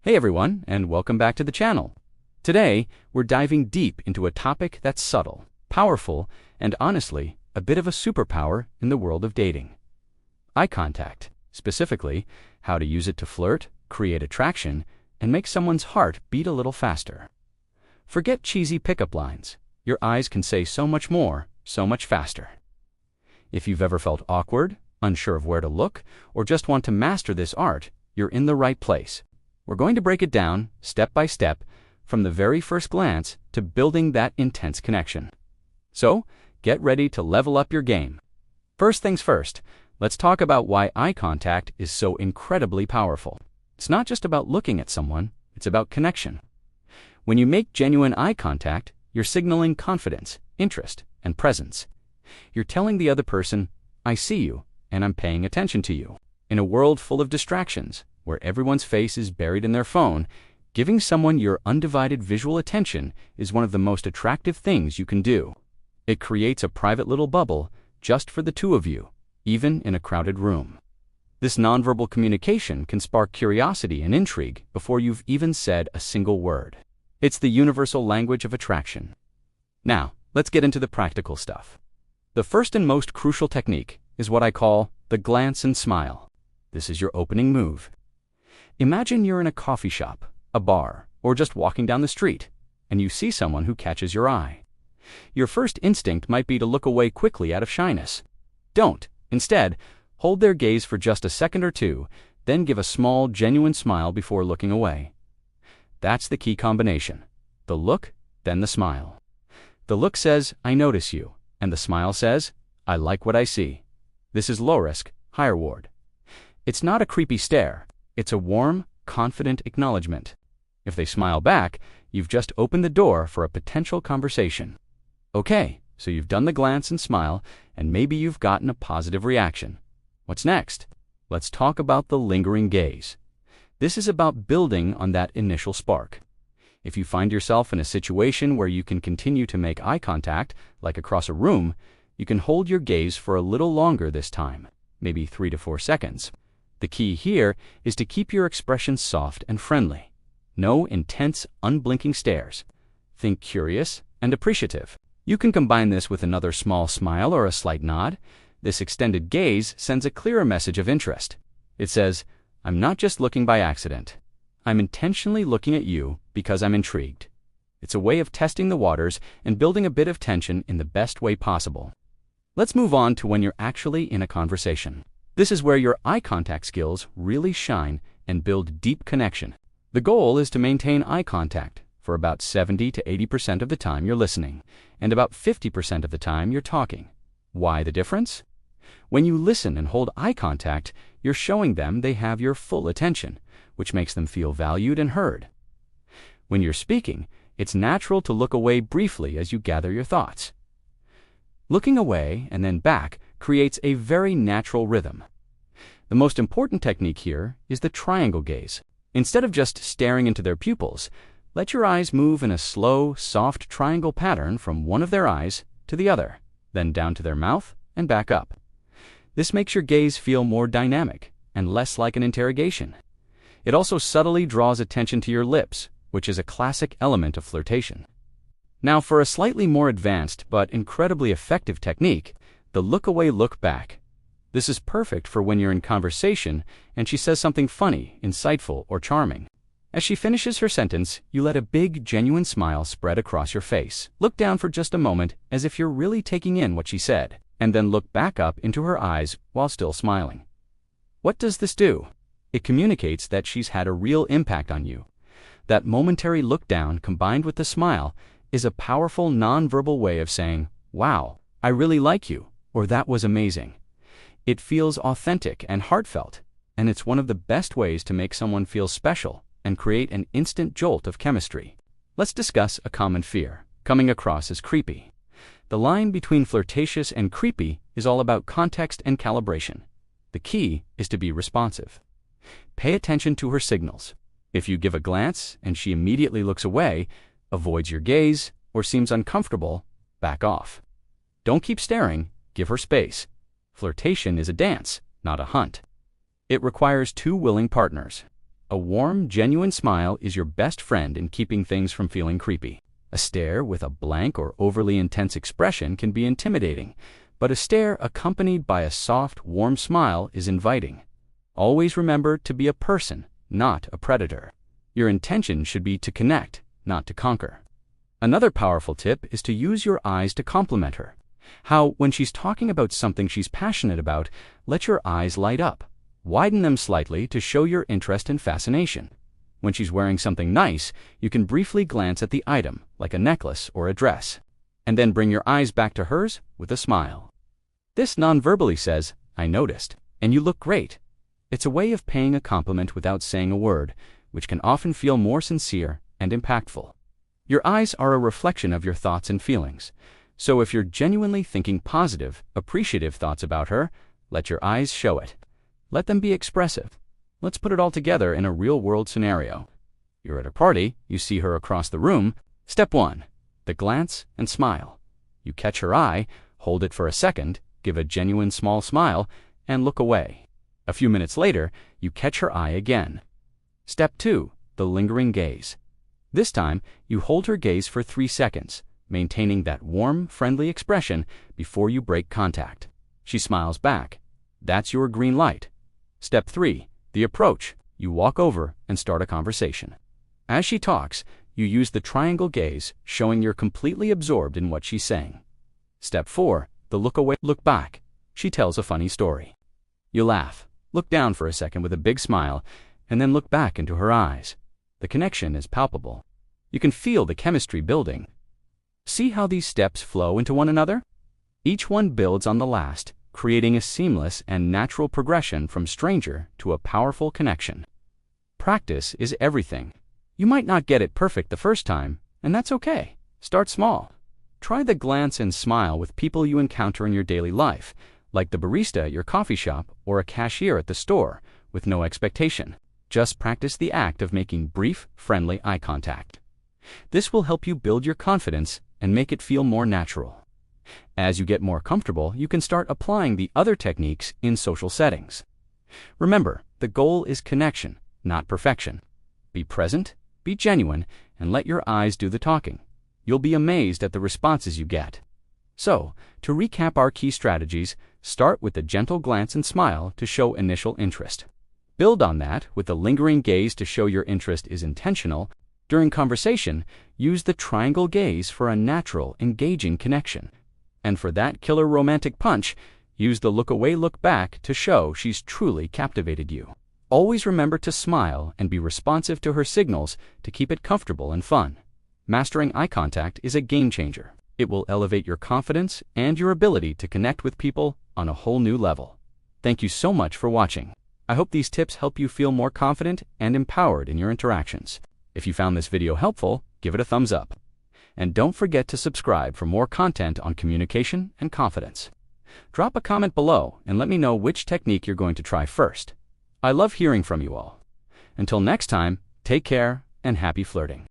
Hey everyone, and welcome back to the channel. Today, we're diving deep into a topic that's subtle, powerful, and honestly, a bit of a superpower in the world of dating. Eye contact, specifically, how to use it to flirt, create attraction, and make someone's heart beat a little faster. Forget cheesy pickup lines. Your eyes can say so much more, so much faster. If you've ever felt awkward, unsure of where to look, or just want to master this art, you're in the right place. We're going to break it down, step by step, from the very first glance to building that intense connection. So, get ready to level up your game. First things first, let's talk about why eye contact is so incredibly powerful. It's not just about looking at someone, it's about connection. When you make genuine eye contact, you're signaling confidence, interest, and presence. You're telling the other person, I see you, and I'm paying attention to you. In a world full of distractions, where everyone's face is buried in their phone, giving someone your undivided visual attention is one of the most attractive things you can do. It creates a private little bubble just for the two of you, even in a crowded room. This nonverbal communication can spark curiosity and intrigue before you've even said a single word. It's the universal language of attraction. Now, let's get into the practical stuff. The first and most crucial technique is what I call the glance and smile. This is your opening move. Imagine you're in a coffee shop, a bar, or just walking down the street, and you see someone who catches your eye. Your first instinct might be to look away quickly out of shyness. Don't. Instead, hold their gaze for just a second or two, then give a small, genuine smile before looking away. That's the key combination. The look, then the smile. The look says, I notice you, and the smile says, I like what I see. This is low risk, high reward. It's not a creepy stare. It's a warm, confident acknowledgement. If they smile back, you've just opened the door for a potential conversation. Okay, so you've done the glance and smile, and maybe you've gotten a positive reaction. What's next? Let's talk about the lingering gaze. This is about building on that initial spark. If you find yourself in a situation where you can continue to make eye contact, like across a room, you can hold your gaze for a little longer this time, maybe 3 to 4 seconds. The key here is to keep your expression soft and friendly. No intense, unblinking stares. Think curious and appreciative. You can combine this with another small smile or a slight nod. This extended gaze sends a clearer message of interest. It says, I'm not just looking by accident. I'm intentionally looking at you because I'm intrigued. It's a way of testing the waters and building a bit of tension in the best way possible. Let's move on to when you're actually in a conversation. This is where your eye contact skills really shine and build deep connection. The goal is to maintain eye contact for about 70 to 80% of the time you're listening, and about 50% of the time you're talking. Why the difference? When you listen and hold eye contact, you're showing them they have your full attention, which makes them feel valued and heard. When you're speaking, it's natural to look away briefly as you gather your thoughts. Looking away and then back creates a very natural rhythm. The most important technique here is the triangle gaze. Instead of just staring into their pupils, let your eyes move in a slow, soft triangle pattern from one of their eyes to the other, then down to their mouth and back up. This makes your gaze feel more dynamic and less like an interrogation. It also subtly draws attention to your lips, which is a classic element of flirtation. Now for a slightly more advanced but incredibly effective technique, the look away, look back. This is perfect for when you're in conversation and she says something funny, insightful, or charming. As she finishes her sentence, you let a big, genuine smile spread across your face. Look down for just a moment as if you're really taking in what she said, and then look back up into her eyes while still smiling. What does this do? It communicates that she's had a real impact on you. That momentary look down combined with the smile is a powerful nonverbal way of saying, wow, I really like you, or that was amazing. It feels authentic and heartfelt, and it's one of the best ways to make someone feel special and create an instant jolt of chemistry. Let's discuss a common fear, coming across as creepy. The line between flirtatious and creepy is all about context and calibration. The key is to be responsive. Pay attention to her signals. If you give a glance and she immediately looks away, avoids your gaze, or seems uncomfortable, back off. Don't keep staring, give her space. Flirtation is a dance, not a hunt. It requires two willing partners. A warm, genuine smile is your best friend in keeping things from feeling creepy. A stare with a blank or overly intense expression can be intimidating, but a stare accompanied by a soft, warm smile is inviting. Always remember to be a person, not a predator. Your intention should be to connect, not to conquer. Another powerful tip is to use your eyes to compliment her. How, when she's talking about something she's passionate about, let your eyes light up. Widen them slightly to show your interest and fascination. When she's wearing something nice, you can briefly glance at the item, like a necklace or a dress, and then bring your eyes back to hers with a smile. This non-verbally says, "I noticed, and you look great." It's a way of paying a compliment without saying a word, which can often feel more sincere and impactful. Your eyes are a reflection of your thoughts and feelings, so if you're genuinely thinking positive, appreciative thoughts about her, let your eyes show it. Let them be expressive. Let's put it all together in a real-world scenario. You're at a party, you see her across the room. Step 1. The glance and smile. You catch her eye, hold it for a second, give a genuine small smile, and look away. A few minutes later, you catch her eye again. Step 2. The lingering gaze. This time, you hold her gaze for 3 seconds, maintaining that warm, friendly expression before you break contact. She smiles back. That's your green light. Step 3. The approach. You walk over and start a conversation. As she talks, you use the triangle gaze, showing you're completely absorbed in what she's saying. Step 4. The look away, look back. She tells a funny story. You laugh, look down for a second with a big smile, and then look back into her eyes. The connection is palpable. You can feel the chemistry building. See how these steps flow into one another? Each one builds on the last, creating a seamless and natural progression from stranger to a powerful connection. Practice is everything. You might not get it perfect the first time, and that's okay. Start small. Try the glance and smile with people you encounter in your daily life, like the barista at your coffee shop or a cashier at the store, with no expectation. Just practice the act of making brief, friendly eye contact. This will help you build your confidence and make it feel more natural. As you get more comfortable, you can start applying the other techniques in social settings. Remember, the goal is connection, not perfection. Be present, be genuine, and let your eyes do the talking. You'll be amazed at the responses you get. So, to recap our key strategies, start with a gentle glance and smile to show initial interest. Build on that with the lingering gaze to show your interest is intentional. During conversation, use the triangle gaze for a natural, engaging connection. And for that killer romantic punch, use the look away, look back to show she's truly captivated you. Always remember to smile and be responsive to her signals to keep it comfortable and fun. Mastering eye contact is a game changer. It will elevate your confidence and your ability to connect with people on a whole new level. Thank you so much for watching. I hope these tips help you feel more confident and empowered in your interactions. If you found this video helpful, give it a thumbs up. And don't forget to subscribe for more content on communication and confidence. Drop a comment below and let me know which technique you're going to try first. I love hearing from you all. Until next time, take care and happy flirting.